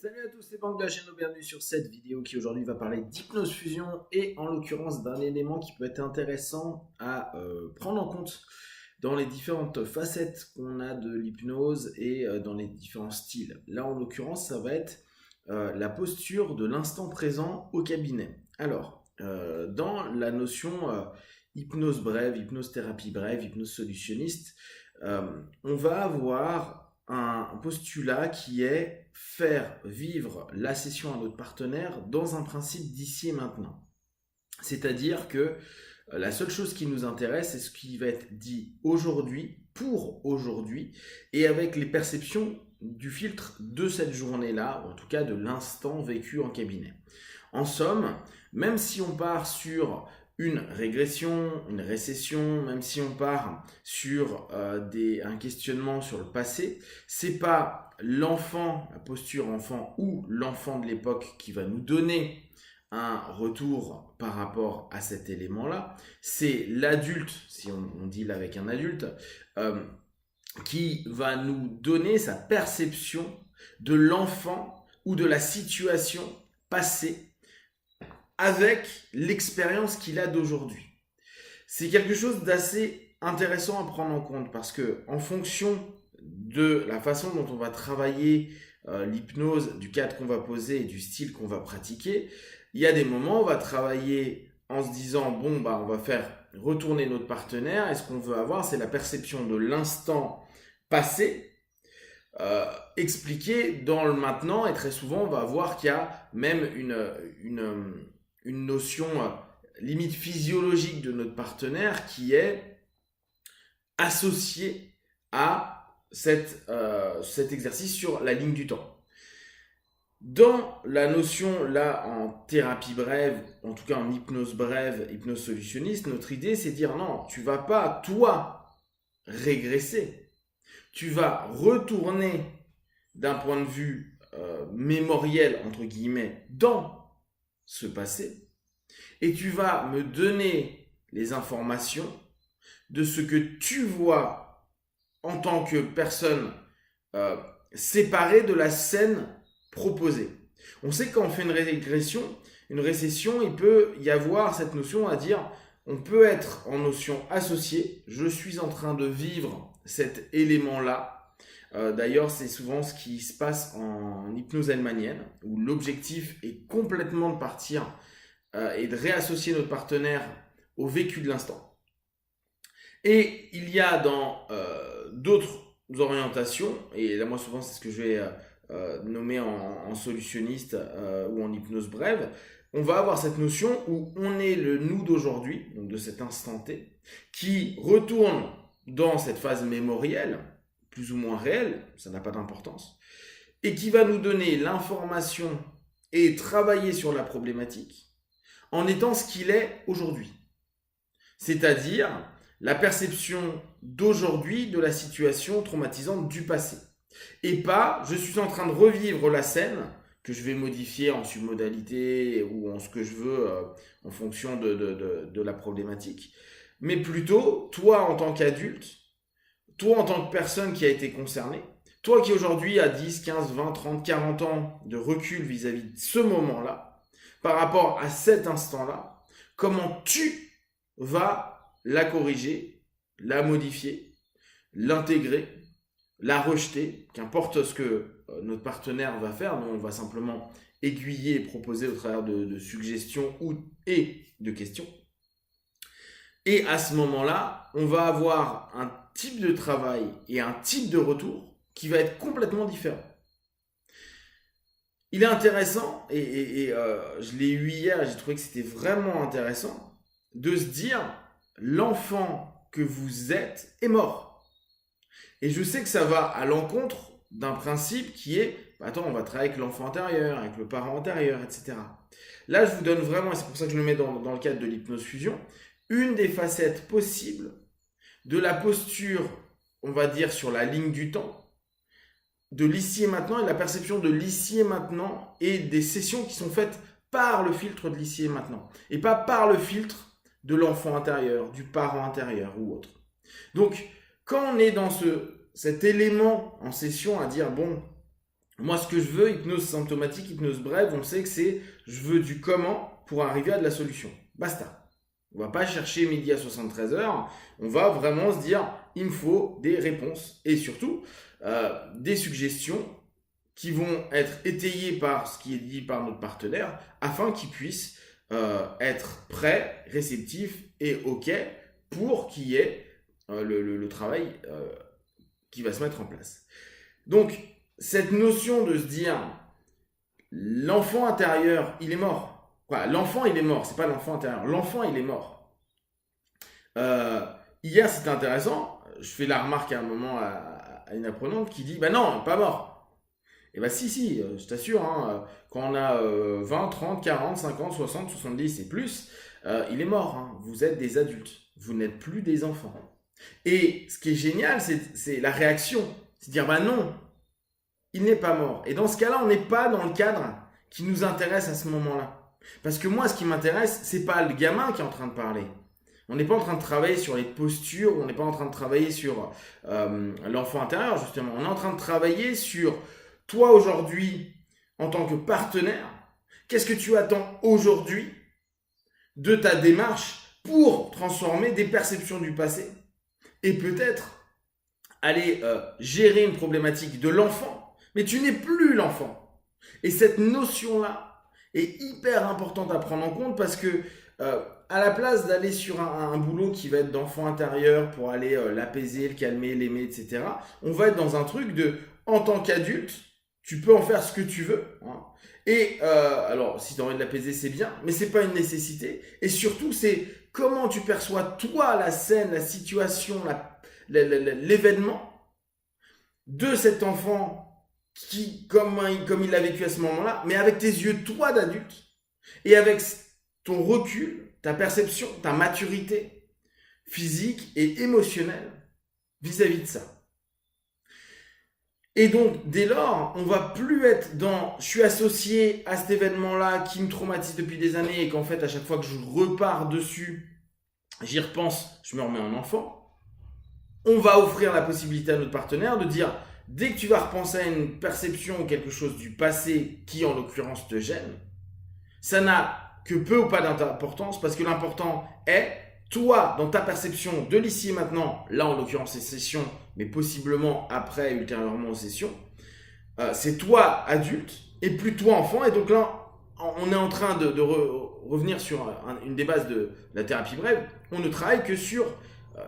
Salut à tous, c'est Banque de la chaîne, bienvenue sur cette vidéo qui aujourd'hui va parler d'hypnose fusion et en l'occurrence d'un élément qui peut être intéressant à prendre en compte dans les différentes facettes qu'on a de l'hypnose et dans les différents styles. Là en l'occurrence ça va être la posture de l'instant présent au cabinet. Alors, dans la notion hypnose brève, hypnose thérapie brève, hypnose solutionniste, on va avoir un postulat qui est faire vivre la session à notre partenaire dans un principe d'ici et maintenant. C'est-à-dire que la seule chose qui nous intéresse, c'est ce qui va être dit aujourd'hui, pour aujourd'hui, et avec les perceptions du filtre de cette journée-là, ou en tout cas de l'instant vécu en cabinet. En somme, même si on part sur une régression, une récession, même si on part sur un questionnement sur le passé, c'est pas l'enfant, la posture enfant ou l'enfant de l'époque qui va nous donner un retour par rapport à cet élément-là, c'est l'adulte, si on deal avec un adulte, qui va nous donner sa perception de l'enfant ou de la situation passée avec l'expérience qu'il a d'aujourd'hui. C'est quelque chose d'assez intéressant à prendre en compte parce que en fonction de la façon dont on va travailler l'hypnose, du cadre qu'on va poser et du style qu'on va pratiquer, il y a des moments où on va travailler en se disant bon bah on va faire retourner notre partenaire et ce qu'on veut avoir c'est la perception de l'instant passé expliqué dans le maintenant et très souvent on va voir qu'il y a même une notion limite physiologique de notre partenaire qui est associée à cet exercice sur la ligne du temps. Dans la notion là en thérapie brève, en tout cas en hypnose brève, hypnose solutionniste, notre idée c'est de dire non, tu vas pas toi régresser, tu vas retourner d'un point de vue mémoriel entre guillemets dans ce passé et tu vas me donner les informations de ce que tu vois en tant que personne séparée de la scène proposée. On sait que quand on fait une régression, une récession, il peut y avoir cette notion à dire on peut être en notion associée, je suis en train de vivre cet élément-là. D'ailleurs, c'est souvent ce qui se passe en hypnose hellmanienne, où l'objectif est complètement de partir et de réassocier notre partenaire au vécu de l'instant. Et il y a dans d'autres orientations, et là moi souvent c'est ce que je vais nommer en solutionniste ou en hypnose brève, on va avoir cette notion où on est le nous d'aujourd'hui, donc de cet instant T, qui retourne dans cette phase mémorielle, plus ou moins réelle, ça n'a pas d'importance, et qui va nous donner l'information et travailler sur la problématique en étant ce qu'il est aujourd'hui. C'est-à-dire la perception d'aujourd'hui de la situation traumatisante du passé. Et pas, je suis en train de revivre la scène que je vais modifier en submodalité ou en ce que je veux en fonction de la problématique. Mais plutôt, toi en tant qu'adulte, toi en tant que personne qui a été concernée, toi qui aujourd'hui a 10, 15, 20, 30, 40 ans de recul vis-à-vis de ce moment-là, par rapport à cet instant-là, comment tu vas la corriger, la modifier, l'intégrer, la rejeter, qu'importe ce que notre partenaire va faire, nous on va simplement aiguiller et proposer au travers de suggestions et de questions. Et à ce moment-là, on va avoir un type de travail et un type de retour qui va être complètement différent. Il est intéressant, et je l'ai eu hier, et j'ai trouvé que c'était vraiment intéressant, de se dire, l'enfant que vous êtes est mort. Et je sais que ça va à l'encontre d'un principe qui est, attends, on va travailler avec l'enfant intérieur, avec le parent intérieur, etc. Là, je vous donne vraiment, et c'est pour ça que je le mets dans le cadre de l'hypnose fusion, une des facettes possibles de la posture, on va dire, sur la ligne du temps, de l'ici et maintenant et la perception de l'ici et maintenant et des sessions qui sont faites par le filtre de l'ici et maintenant et pas par le filtre de l'enfant intérieur, du parent intérieur ou autre. Donc, quand on est dans cet élément en session à dire bon, Moi, ce que je veux, hypnose symptomatique, hypnose brève, on sait que c'est je veux du comment pour arriver à de la solution. Basta. On va pas chercher midi à 73 heures. On va vraiment se dire, il me faut des réponses et surtout des suggestions qui vont être étayées par ce qui est dit par notre partenaire afin qu'il puisse être prêt, réceptif et OK pour qu'il y ait le travail qui va se mettre en place. Donc, cette notion de se dire l'enfant intérieur, il est mort. Quoi, l'enfant, il est mort. C'est pas l'enfant intérieur. L'enfant, il est mort. Hier, c'était intéressant. Je fais la remarque à un moment à une apprenante qui dit bah non, pas mort. Et bah si, je t'assure, hein, quand on a 20, 30, 40, 50, 60, 70 et plus, il est mort. Hein. Vous êtes des adultes. Vous n'êtes plus des enfants. Et ce qui est génial, c'est la réaction. C'est dire bah non, il n'est pas mort. Et dans ce cas-là, on n'est pas dans le cadre qui nous intéresse à ce moment-là. Parce que moi, ce qui m'intéresse, c'est pas le gamin qui est en train de parler. On n'est pas en train de travailler sur les postures, on n'est pas en train de travailler sur l'enfant intérieur, justement. On est en train de travailler sur toi aujourd'hui, en tant que partenaire, qu'est-ce que tu attends aujourd'hui de ta démarche pour transformer des perceptions du passé et peut-être aller gérer une problématique de l'enfant, mais tu n'es plus l'enfant. Et cette notion-là est hyper importante à prendre en compte parce que à la place d'aller sur un boulot qui va être d'enfant intérieur pour aller l'apaiser, le calmer, l'aimer, etc., on va être dans un truc de, en tant qu'adulte, tu peux en faire ce que tu veux. Hein. Et alors, si tu as envie de l'apaiser, c'est bien, mais c'est pas une nécessité. Et surtout, c'est comment tu perçois toi la scène, la situation, l'événement de cet enfant qui, comme il l'a vécu à ce moment-là, mais avec tes yeux, toi d'adulte, et avec ton recul, ta perception, ta maturité physique et émotionnelle vis-à-vis de ça. Et donc, dès lors, on va plus être dans « je suis associé à cet événement-là qui me traumatise depuis des années » et qu'en fait, à chaque fois que je repars dessus, j'y repense, je me remets en enfant. On va offrir la possibilité à notre partenaire de dire « dès que tu vas repenser à une perception ou quelque chose du passé qui, en l'occurrence, te gêne, ça n'a que peu ou pas d'importance parce que l'important est toi, dans ta perception de l'ici et maintenant, là en l'occurrence c'est session, mais possiblement après, ultérieurement aux sessions, c'est toi adulte et plus toi enfant. Et donc là, on est en train de revenir sur une des bases de la thérapie brève. On ne travaille que sur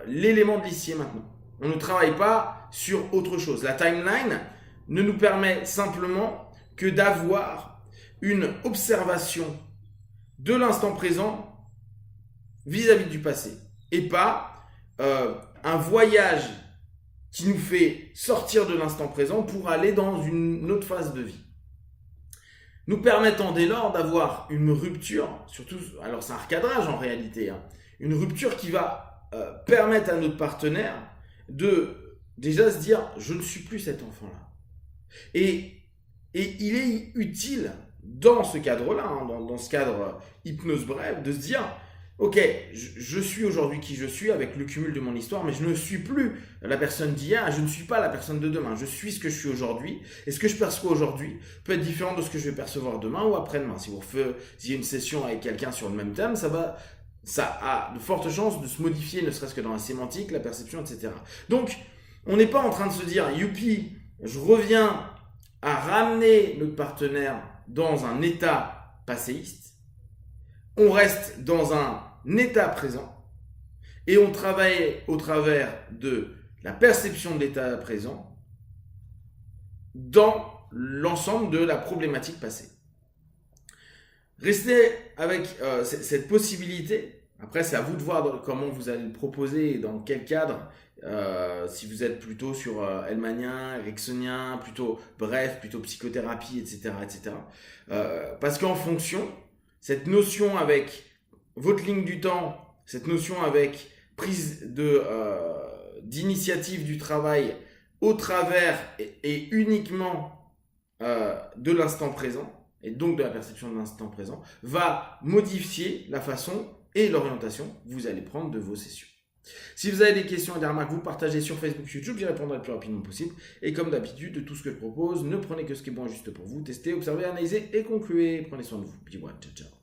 l'élément de l'ici et maintenant. On ne travaille pas sur autre chose. La timeline ne nous permet simplement que d'avoir une observation de l'instant présent vis-à-vis du passé et pas un voyage qui nous fait sortir de l'instant présent pour aller dans une autre phase de vie. Nous permettant dès lors d'avoir une rupture, surtout, alors c'est un recadrage en réalité, hein, une rupture qui va permettre à notre partenaire de déjà se dire je ne suis plus cet enfant-là. Et il est utile dans ce cadre-là, hein, dans ce cadre hypnose brève, de se dire ok, je suis aujourd'hui qui je suis avec le cumul de mon histoire, mais je ne suis plus la personne d'hier et je ne suis pas la personne de demain. Je suis ce que je suis aujourd'hui et ce que je perçois aujourd'hui peut être différent de ce que je vais percevoir demain ou après-demain. Si vous faisiez une session avec quelqu'un sur le même thème, ça a de fortes chances de se modifier, ne serait-ce que dans la sémantique, la perception, etc. Donc, on n'est pas en train de se dire youpi, je reviens à ramener notre partenaire dans un état passéiste. On reste dans un état présent et on travaille au travers de la perception de l'état présent dans l'ensemble de la problématique passée. Restez avec cette possibilité. Après, c'est à vous de voir comment vous allez le proposer et dans quel cadre. Si vous êtes plutôt sur Hellmannien, Ericksonien, plutôt bref, plutôt psychothérapie, etc. etc. Parce qu'en fonction, cette notion avec votre ligne du temps, cette notion avec prise d'initiative du travail au travers et uniquement de l'instant présent, et donc de la perception de l'instant présent, va modifier la façon et l'orientation que vous allez prendre de vos sessions. Si vous avez des questions et des remarques, vous partagez sur Facebook, YouTube, j'y répondrai le plus rapidement possible. Et comme d'habitude, de tout ce que je propose, ne prenez que ce qui est bon et juste pour vous. Testez, observez, analysez et concluez. Prenez soin de vous. Ciao, ciao.